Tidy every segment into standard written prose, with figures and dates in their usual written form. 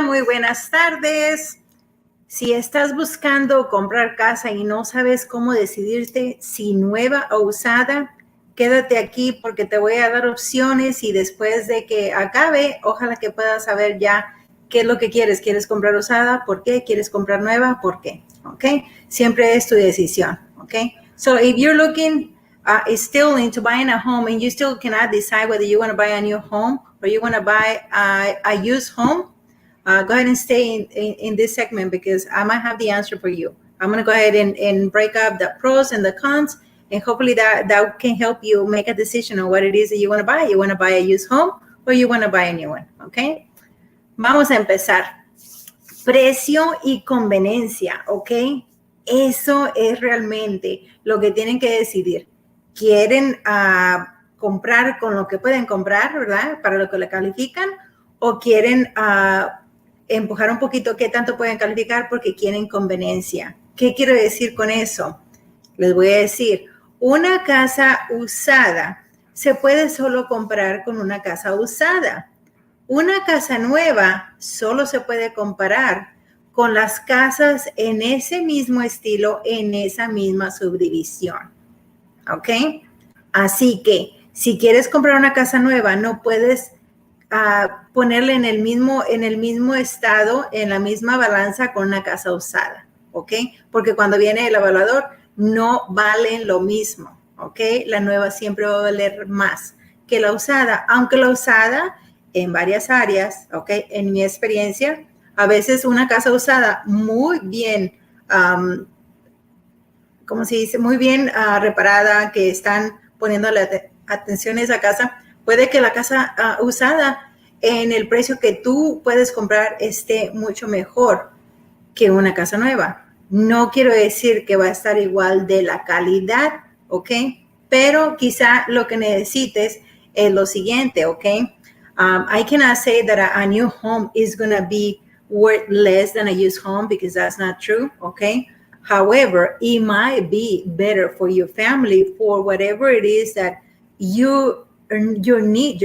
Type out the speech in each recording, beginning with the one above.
Hola, muy buenas tardes. Si estás buscando comprar casa y no sabes cómo decidirte si nueva o usada, quédate aquí porque te voy a dar opciones y después de que acabe, ojalá que puedas saber ya qué es lo que quieres. ¿Quieres comprar usada? ¿Por qué? ¿Quieres comprar nueva? ¿Por qué? ¿Ok? Siempre es tu decisión. ¿Ok? So if you're looking still into buying a home and you still cannot decide whether you want to buy a new home or you want to buy a used home, go ahead and stay in this segment because I might have the answer for you. I'm going to go ahead and break up the pros and the cons, and hopefully that can help you make a decision on what it is that you want to buy. You want to buy a used home or you want to buy a new one, ¿ok? Vamos a empezar. Precio y conveniencia, ¿ok? Eso es realmente lo que tienen que decidir. ¿Quieren comprar con lo que pueden comprar, verdad? Para lo que le califican, o quieren empujar un poquito qué tanto pueden calificar porque quieren conveniencia. ¿Qué quiero decir con eso? Les voy a decir, una casa usada se puede solo comprar con una casa usada. Una casa nueva solo se puede comparar con las casas en ese mismo estilo, en esa misma subdivisión. ¿Ok? Así que si quieres comprar una casa nueva, no puedes ponerle en el mismo estado, en la misma balanza con una casa usada, ¿ok? Porque cuando viene el evaluador no valen lo mismo, ¿ok? La nueva siempre va a valer más que la usada, aunque la usada en varias áreas, ¿ok? En mi experiencia, a veces una casa usada muy bien, ¿cómo se dice? Muy bien reparada, que están poniéndole atención a esa casa, puede que la casa usada en el precio que tú puedes comprar esté mucho mejor que una casa nueva. No quiero decir que va a estar igual de la calidad, ¿ok? Pero quizá lo que necesites es lo siguiente, ¿ok? I cannot say that a new home is going to be worth less than a used home because that's not true, ¿ok? However, it might be better for your family for whatever it is that your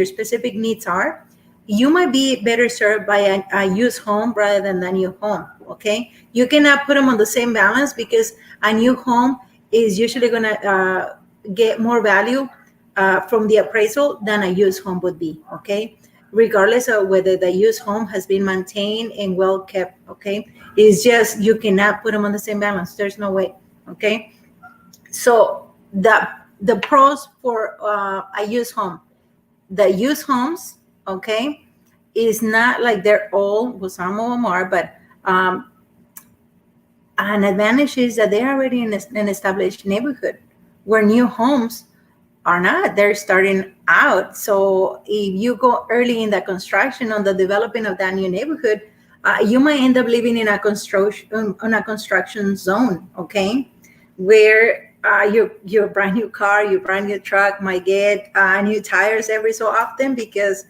specific needs are. You might be better served by a used home rather than a new home, okay? You cannot put them on the same balance because a new home is usually going to get more value from the appraisal than a used home would be, okay? Regardless of whether the used home has been maintained and well kept, okay? It's just you cannot put them on the same balance. There's no way, okay? So the pros for a used home. The used homes, okay, is not like they're all, well, some of them are, but an advantage is that they're already in an established neighborhood where new homes are not. They're starting out. So if you go early in the construction on the developing of that new neighborhood, you might end up living in a construction zone, okay, where your brand new car, your brand new truck might get new tires every so often because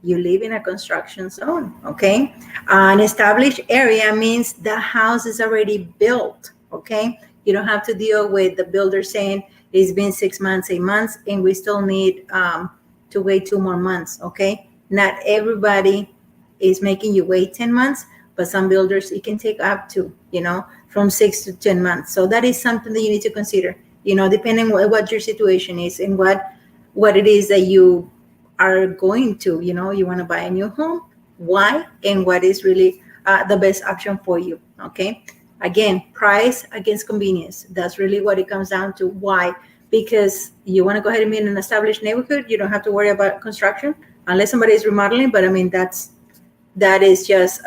you live in a construction zone, okay? An established area means the house is already built, okay? You don't have to deal with the builder saying it's been 6 months, 8 months, and we still need to wait 2 more months, okay? Not everybody is making you wait 10 months, but some builders, it can take up to, from 6 to 10 months. So that is something that you need to consider, depending on what your situation is and what it is that you are going to, you want to buy a new home, why, and what is really the best option for you, okay? Again, price against convenience. That's really what it comes down to. Why? Because you want to go ahead and be in an established neighborhood. You don't have to worry about construction unless somebody is remodeling. But I mean, that is just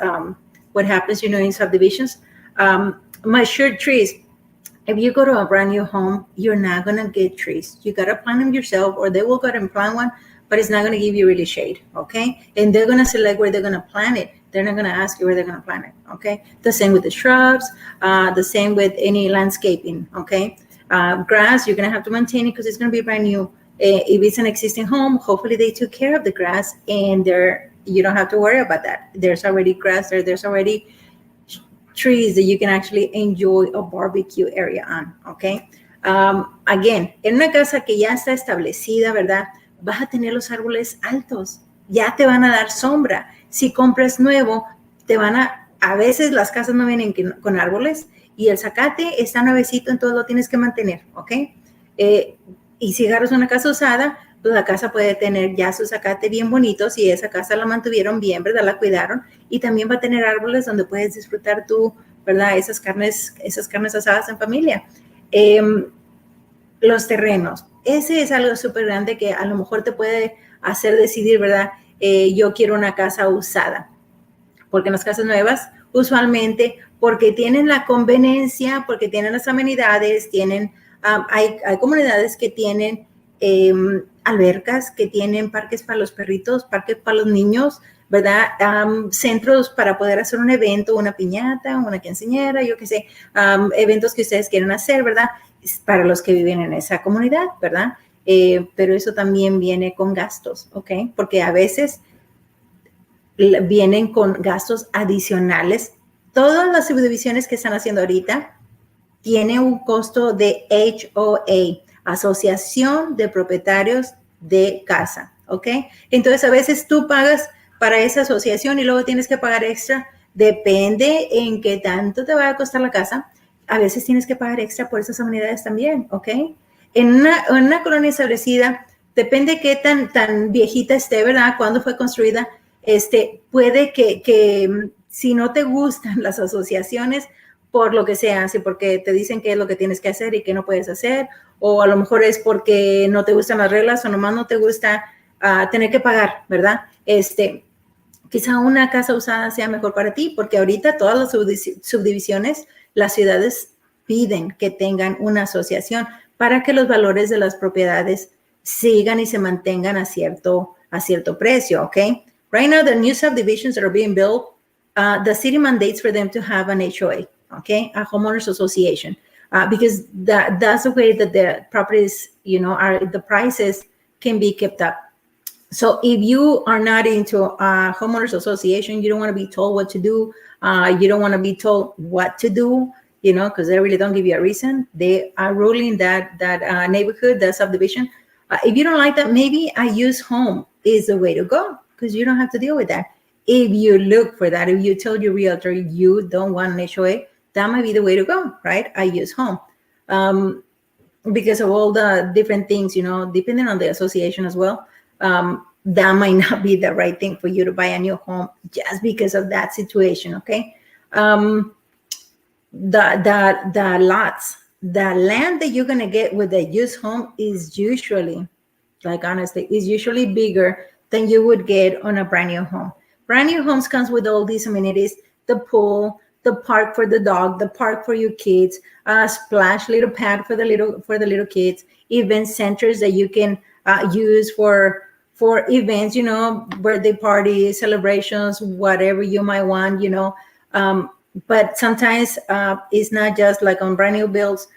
what happens, in subdivisions. Mature trees. If you go to a brand new home, you're not going to get trees. You got to plant them yourself, or they will go and plant one, but it's not going to give you really shade, okay? And they're going to select where they're going to plant it. They're not going to ask you where they're going to plant it, okay? The same with the shrubs, the same with any landscaping, okay? Grass, you're going to have to maintain it because it's going to be brand new. If it's an existing home, hopefully they took care of the grass and you don't have to worry about that. There's already grass there. There's already trees that you can actually enjoy a barbecue area on, okay? Again, en una casa que ya está establecida, ¿verdad? Vas a tener los árboles altos. Ya te van a dar sombra. Si compras nuevo, a veces las casas no vienen con árboles y el zacate está nuevecito, entonces lo tienes que mantener, ¿ok? Y si agarras una casa usada, pues la casa puede tener ya su zacate bien bonito, si esa casa la mantuvieron bien, ¿verdad? La cuidaron, y también va a tener árboles donde puedes disfrutar tú, ¿verdad? Esas carnes asadas en familia. Los terrenos, ese es algo súper grande que a lo mejor te puede hacer decidir, ¿verdad? Yo quiero una casa usada, porque en las casas nuevas, usualmente, porque tienen la conveniencia, porque tienen las amenidades, hay comunidades que tienen albercas, que tienen parques para los perritos, parques para los niños, ¿verdad? Centros para poder hacer un evento, una piñata, una quinceañera, yo qué sé, eventos que ustedes quieren hacer, ¿verdad? Para los que viven en esa comunidad, ¿verdad? Pero eso también viene con gastos, ¿ok? Porque a veces vienen con gastos adicionales. Todas las subdivisiones que están haciendo ahorita tienen un costo de HOA, Asociación de Propietarios de Casa, ¿ok? Entonces, a veces tú pagas para esa asociación y luego tienes que pagar extra. Depende en qué tanto te va a costar la casa. A veces tienes que pagar extra por esas amenidades también, ¿ok? En una colonia establecida, depende qué tan viejita esté, ¿verdad? Cuándo fue construida. Puede que si no te gustan las asociaciones, por lo que sea, si porque te dicen qué es lo que tienes que hacer y qué no puedes hacer, o a lo mejor es porque no te gustan las reglas o nomás no te gusta tener que pagar, ¿verdad? Quizá una casa usada sea mejor para ti, porque ahorita todas las subdivisiones, las ciudades piden que tengan una asociación para que los valores de las propiedades sigan y se mantengan a cierto precio, ¿ok? Right now, the new subdivisions that are being built, the city mandates for them to have an HOA, okay, a homeowners association, because that's the way that the properties, the prices can be kept up. So if you are not into a homeowners association, you don't want to be told what to do. You don't want to be told what to do, because they really don't give you a reason. They are ruling that neighborhood, that subdivision. If you don't like that, maybe a use home is the way to go, because you don't have to deal with that. If you look for that, if you tell your realtor you don't want an HOA, that might be the way to go, right? A use home. Because of all the different things, depending on the association as well. That might not be the right thing for you to buy a new home just because of that situation, okay? The lots, the land that you're gonna get with a used home is usually, like honestly, is usually bigger than you would get on a brand new home. Brand new homes comes with all these amenities, the pool, the park for the dog, the park for your kids, a splash little pad for the little kids, event centers that you can use for events, birthday parties, celebrations, whatever you might want, but sometimes it's not just like on brand new builds.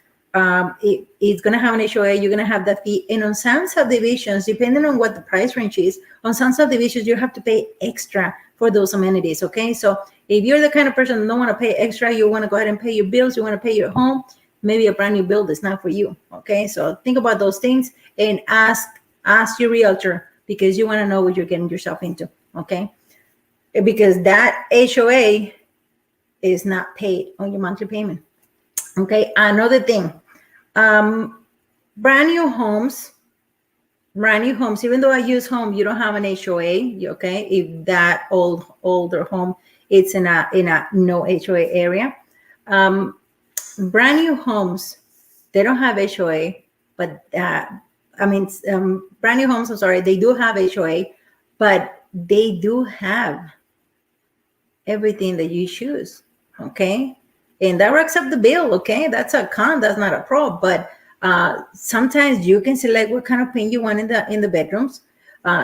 It's going to have an HOA, you're going to have the fee. And on some subdivisions, depending on what the price range is, on some subdivisions, you have to pay extra for those amenities, okay? So if you're the kind of person that don't want to pay extra, you want to go ahead and pay your bills, you want to pay your home, maybe a brand new build is not for you, okay? So think about those things and ask your realtor, because you want to know what you're getting yourself into, okay? Because that HOA is not paid on your monthly payment, okay? Another thing, brand new homes, even though a used home, you don't have an HOA, okay? If that older home, it's in a no HOA area. Brand new homes, they don't have HOA, but brand new homes, I'm sorry, they do have HOA, but they do have everything that you choose, okay? And that racks up the bill, okay? That's a con, that's not a pro, but sometimes you can select what kind of paint you want in the bedrooms.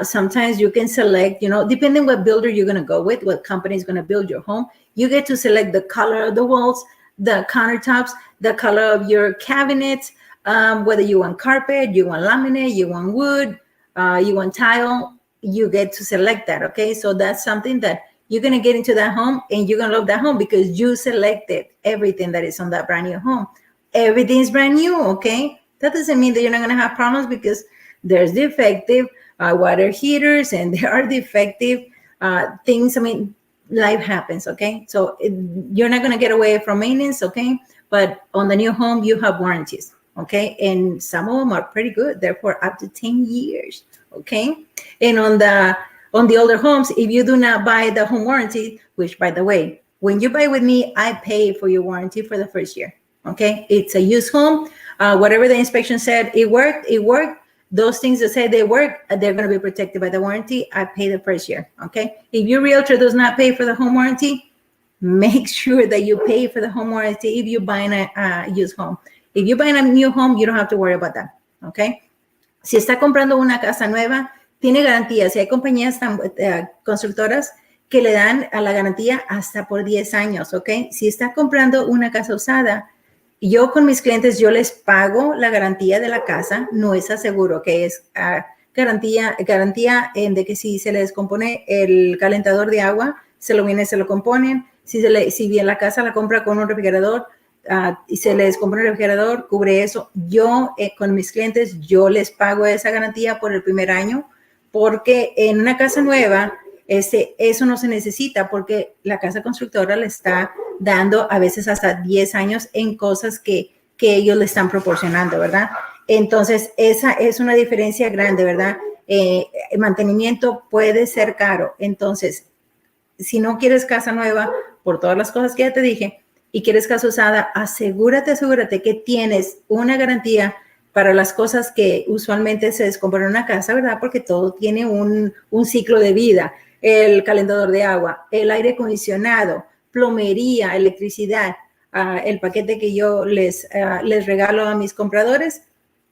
Sometimes you can select, depending what builder you're going to go with, what company is going to build your home, you get to select the color of the walls, the countertops, the color of your cabinets, whether you want carpet, you want laminate, you want wood, you want tile, you get to select that, okay? So that's something that you're going to get into that home and you're going to love that home because you selected everything that is on that brand new home. Everything is brand new, okay? That doesn't mean that you're not going to have problems, because there's defective water heaters and there are defective things. life happens, okay? So you're not going to get away from maintenance, okay? But on the new home, you have warranties, okay? And some of them are pretty good. They're for up to 10 years, okay? And on the older homes, if you do not buy the home warranty, which by the way, when you buy with me, I pay for your warranty for the first year, okay? It's a used home. Whatever the inspection said, it worked. Those things that say they work, they're going to be protected by the warranty. I pay the first year, okay? If your realtor does not pay for the home warranty, make sure that you pay for the home warranty if you're buying a used home. If you're buying a new home, you don't have to worry about that, okay? Si está comprando una casa nueva, tiene garantía. Si hay compañías constructoras que le dan a la garantía hasta por 10 años, ¿ok? Si está comprando una casa usada, yo con mis clientes, yo les pago la garantía de la casa, no es aseguro, que es garantía de que si se le descompone el calentador de agua, se lo componen. Si bien la casa la compra con un refrigerador y se le descompone el refrigerador, cubre eso. Yo con mis clientes, yo les pago esa garantía por el primer año, porque en una casa nueva, eso no se necesita porque la casa constructora le está dando a veces hasta 10 años en cosas que ellos le están proporcionando, ¿verdad? Entonces, esa es una diferencia grande, ¿verdad? El mantenimiento puede ser caro. Entonces, si no quieres casa nueva, por todas las cosas que ya te dije, y quieres casa usada, asegúrate que tienes una garantía para las cosas que usualmente se descomponen en una casa, ¿verdad? Porque todo tiene un ciclo de vida. El calentador de agua, el aire acondicionado, plomería, electricidad, el paquete que yo les regalo a mis compradores,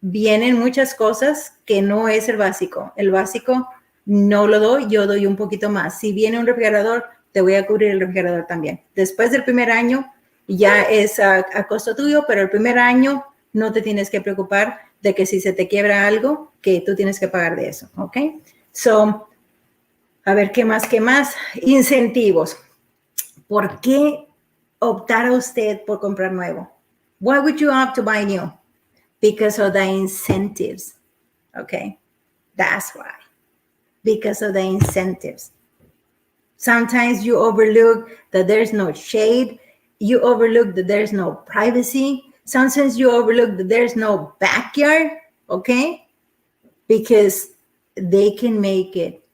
vienen muchas cosas que no es el básico. El básico no lo doy, yo doy un poquito más. Si viene un refrigerador, te voy a cubrir el refrigerador también. Después del primer año, ya es a costo tuyo, pero el primer año no te tienes que preocupar de que si se te quiebra algo, que tú tienes que pagar de eso, ¿ok? So, a ver, ¿qué más? Incentivos. ¿Por qué optar a usted por comprar nuevo? Why would you opt to buy new? Because of the incentives, okay? That's why. Because of the incentives. Sometimes you overlook that there's no shade. You overlook that there's no privacy. Sometimes you overlook that there's no backyard, okay? Because they can make it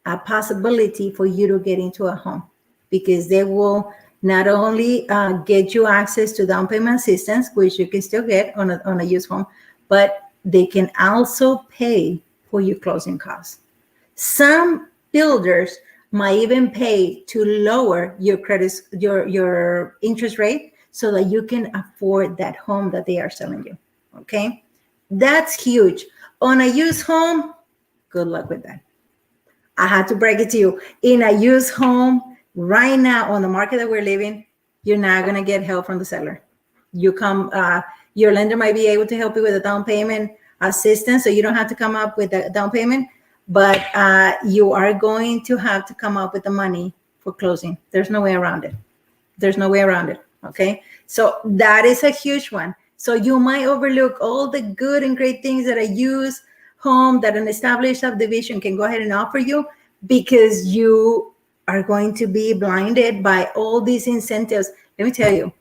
a possibility for you to get into a home, because they will not only get you access to down payment assistance, which you can still get on a used home, but they can also pay for your closing costs. Some builders might even pay to lower your your interest rate so that you can afford that home that they are selling you, okay? That's huge. On a used home, good luck with that. I had to break it to you. In a used home, right now on the market that we're living, you're not going to get help from the seller. Your lender might be able to help you with a down payment assistance, so you don't have to come up with a down payment, but you are going to have to come up with the money for closing. There's no way around it. Okay? So that is a huge one. So you might overlook all the good and great things that a used home, that an established subdivision can go ahead and offer you, because you are going to be blinded by all these incentives. Let me tell you,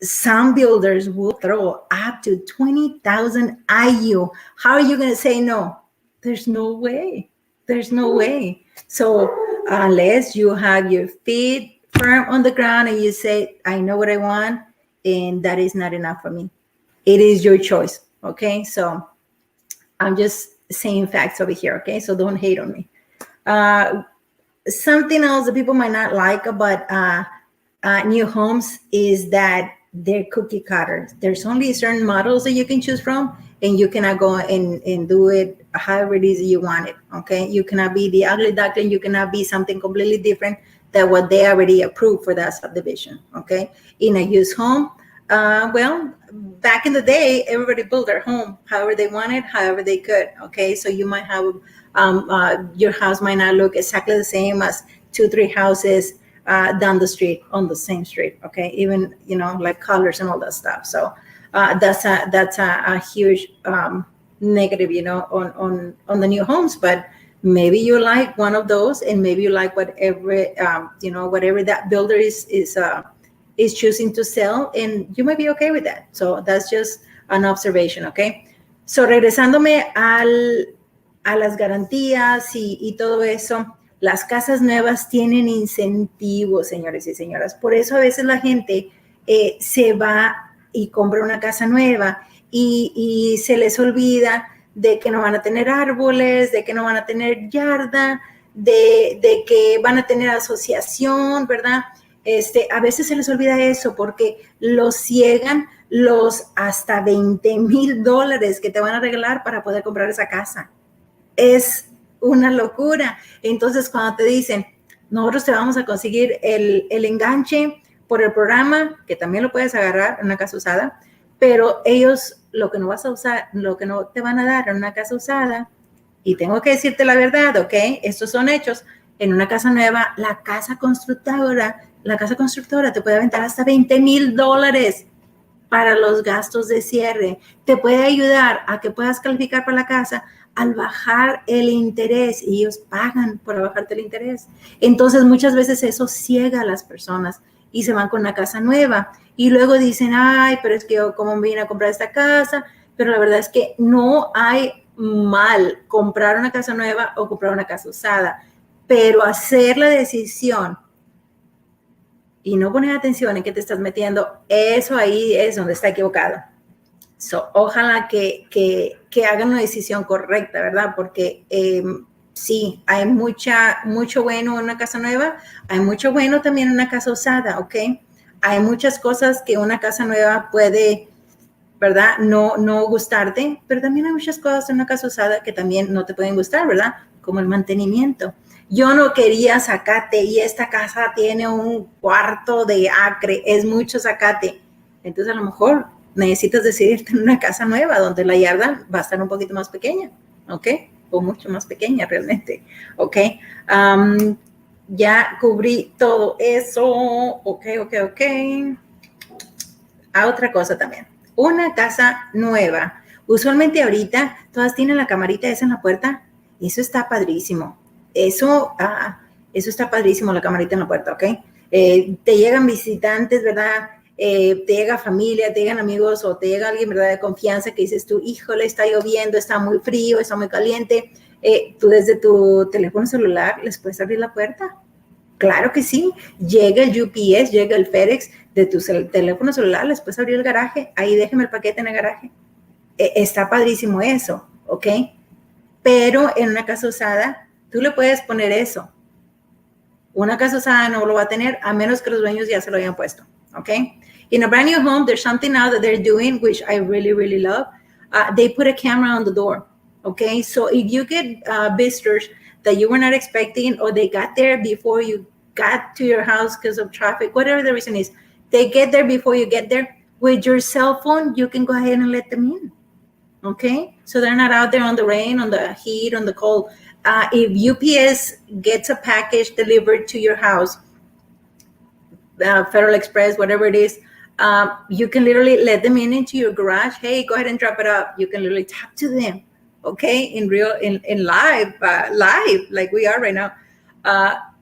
some builders will throw up to 20,000 at you. How are you going to say no? There's no way. So unless you have your feet firm on the ground and you say, I know what I want, and that is not enough for me. It is your choice, okay? So I'm just saying facts over here, okay? So don't hate on me. Something else that people might not like about new homes is that they're cookie cutters. There's only certain models that you can choose from, and you cannot go and do it however it is you want it, okay? You cannot be the ugly duckling. You cannot be something completely different than what they already approved for that subdivision, okay? In a used home, well, back in the day, everybody built their home however they wanted, however they could, okay? So you might have, your house might not look exactly the same as 2-3 houses down the street, on the same street, okay? Even, like colors and all that stuff. So that's a huge negative, on the new homes. But Maybe you like one of those, and maybe you like whatever whatever that builder is choosing to sell, and you might be okay with that. So that's just an observation, okay? So regresándome a las garantías y todo eso, las casas nuevas tienen incentivos, señores y señoras. Por eso a veces la gente se va y compra una casa nueva y se les olvida de que no van a tener árboles, de que no van a tener yarda, de que van a tener asociación, ¿verdad? A veces se les olvida eso porque los ciegan los hasta $20,000 que te van a regalar para poder comprar esa casa. Es una locura. Entonces, cuando te dicen, nosotros te vamos a conseguir el enganche por el programa, que también lo puedes agarrar en una casa usada, pero ellos lo que no vas a usar, lo que no te van a dar en una casa usada, y tengo que decirte la verdad, ¿ok? Estos son hechos. En una casa nueva, la casa constructora te puede aventar hasta $20,000 para los gastos de cierre. Te puede ayudar a que puedas calificar para la casa al bajar el interés, y ellos pagan por bajarte el interés. Entonces, muchas veces eso ciega a las personas y se van con una casa nueva. Y luego dicen, ay, pero es que yo como vine a comprar esta casa, pero la verdad es que no hay mal comprar una casa nueva o comprar una casa usada, pero hacer la decisión y no poner atención en qué te estás metiendo, eso ahí es donde está equivocado. So, ojalá que hagan una decisión correcta, ¿verdad? Porque sí, hay mucho bueno en una casa nueva, hay mucho bueno también en una casa usada, ¿ok? Hay muchas cosas que una casa nueva puede, ¿verdad? No gustarte, pero también hay muchas cosas en una casa usada que también no te pueden gustar, ¿verdad? Como el mantenimiento. Yo no quería zacate y esta casa tiene un cuarto de acre, es mucho zacate. Entonces, a lo mejor necesitas decidirte en una casa nueva donde la yarda va a estar un poquito más pequeña, ¿ok? O mucho más pequeña realmente, ¿ok? Ya cubrí todo eso, ok. Otra cosa también, una casa nueva. Usualmente ahorita todas tienen la camarita esa en la puerta. Eso está padrísimo. Eso está padrísimo, la camarita en la puerta, ¿ok? Te llegan visitantes, ¿verdad? Te llega familia, te llegan amigos o te llega alguien, ¿verdad? De confianza que dices tú, híjole, está lloviendo, está muy frío, está muy caliente. Tú desde tu teléfono celular les puedes abrir la puerta. Claro que sí. Llega el UPS, llega el FedEx de tu teléfono celular, les puedes abrir el garaje. Ahí déjeme el paquete en el garaje. Está padrísimo eso, ¿ok? Pero en una casa usada, tú le puedes poner eso. Una casa usada no lo va a tener a menos que los dueños ya se lo hayan puesto, ¿ok? In a brand new home, there's something now that they're doing, which I really, really love. They put a camera on the door, okay? So if you get visitors that you were not expecting, or they got there before you got to your house because of traffic, whatever the reason is, they get there before you get there. With your cell phone, you can go ahead and let them in, okay? So they're not out there on the rain, on the heat, on the cold. If UPS gets a package delivered to your house, Federal Express, whatever it is, you can literally let them into your garage. Hey, go ahead and drop it up. You can literally talk to them, okay, in live, like we are right now.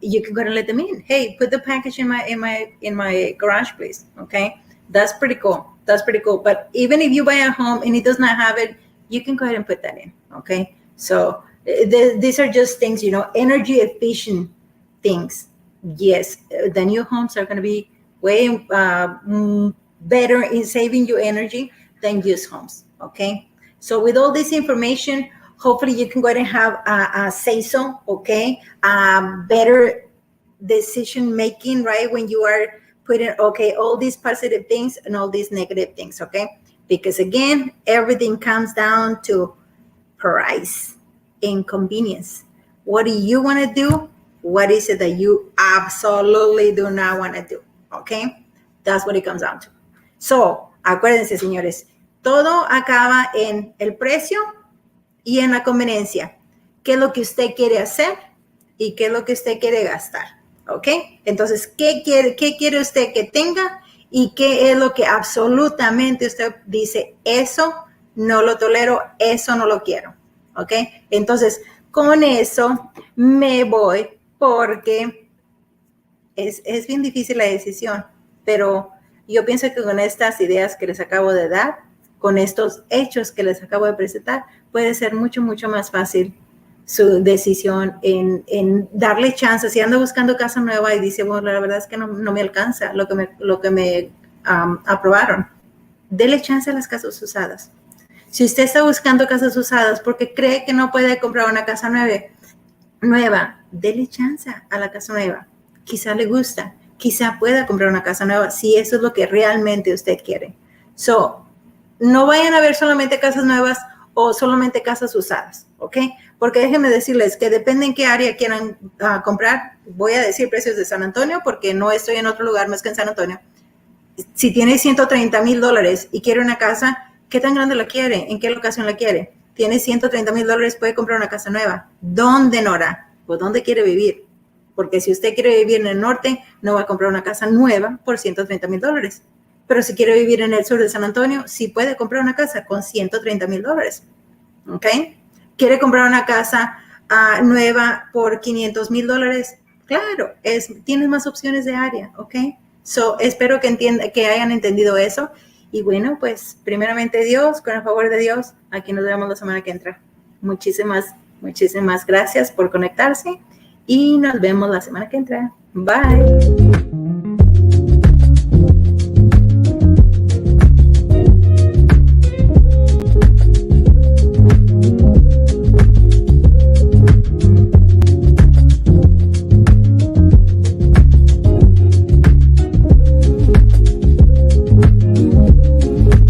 You can go ahead and let them in. Hey, put the package in my garage, please. Okay, that's pretty cool. But even if you buy a home and it does not have it, you can go ahead and put that in. Okay, so these are just things, energy efficient things. Yes, the new homes are going to be way better in saving you energy than used homes. Okay, so with all this information, hopefully you can go ahead and have a say-so, okay, better decision making, right, when you are putting, okay, all these positive things and all these negative things, okay, because again, everything comes down to price and convenience. What do you want to do? What is it that you absolutely do not want to do? Okay, that's what it comes down to. So, acuérdense, señores, todo acaba en el precio y en la conveniencia. ¿Qué es lo que usted quiere hacer y qué es lo que usted quiere gastar? ¿Ok? Entonces, ¿qué quiere usted que tenga y qué es lo que absolutamente usted dice, eso no lo tolero, eso no lo quiero? ¿Ok? Entonces, con eso me voy porque es bien difícil la decisión, pero yo pienso que con estas ideas que les acabo de dar, con estos hechos que les acabo de presentar, puede ser mucho, mucho más fácil su decisión en darle chance. Si anda buscando casa nueva y dice, bueno, la verdad es que no me alcanza lo que me aprobaron, dele chance a las casas usadas. Si usted está buscando casas usadas porque cree que no puede comprar una casa nueva, dele chance a la casa nueva. Quizá le gusta, quizá pueda comprar una casa nueva si eso es lo que realmente usted quiere. So, no vayan a ver solamente casas nuevas o solamente casas usadas, ¿ok? Porque déjenme decirles que depende en qué área quieran comprar. Voy a decir precios de San Antonio porque no estoy en otro lugar más que en San Antonio. Si tiene $130,000 y quiere una casa, ¿qué tan grande la quiere? ¿En qué locación la quiere? Tiene $130,000, puede comprar una casa nueva. ¿Dónde, Nora? ¿O dónde quiere vivir? Porque si usted quiere vivir en el norte, no va a comprar una casa nueva por $130,000. Pero si quiere vivir en el sur de San Antonio, sí puede comprar una casa con $130,000. ¿Ok? ¿Quiere comprar una casa nueva por $500,000? Claro, tienes más opciones de área, ¿ok? So, espero que hayan entendido eso. Y bueno, pues primeramente Dios, con el favor de Dios, aquí nos vemos la semana que entra. Muchísimas gracias por conectarse y nos vemos la semana que entra. Bye.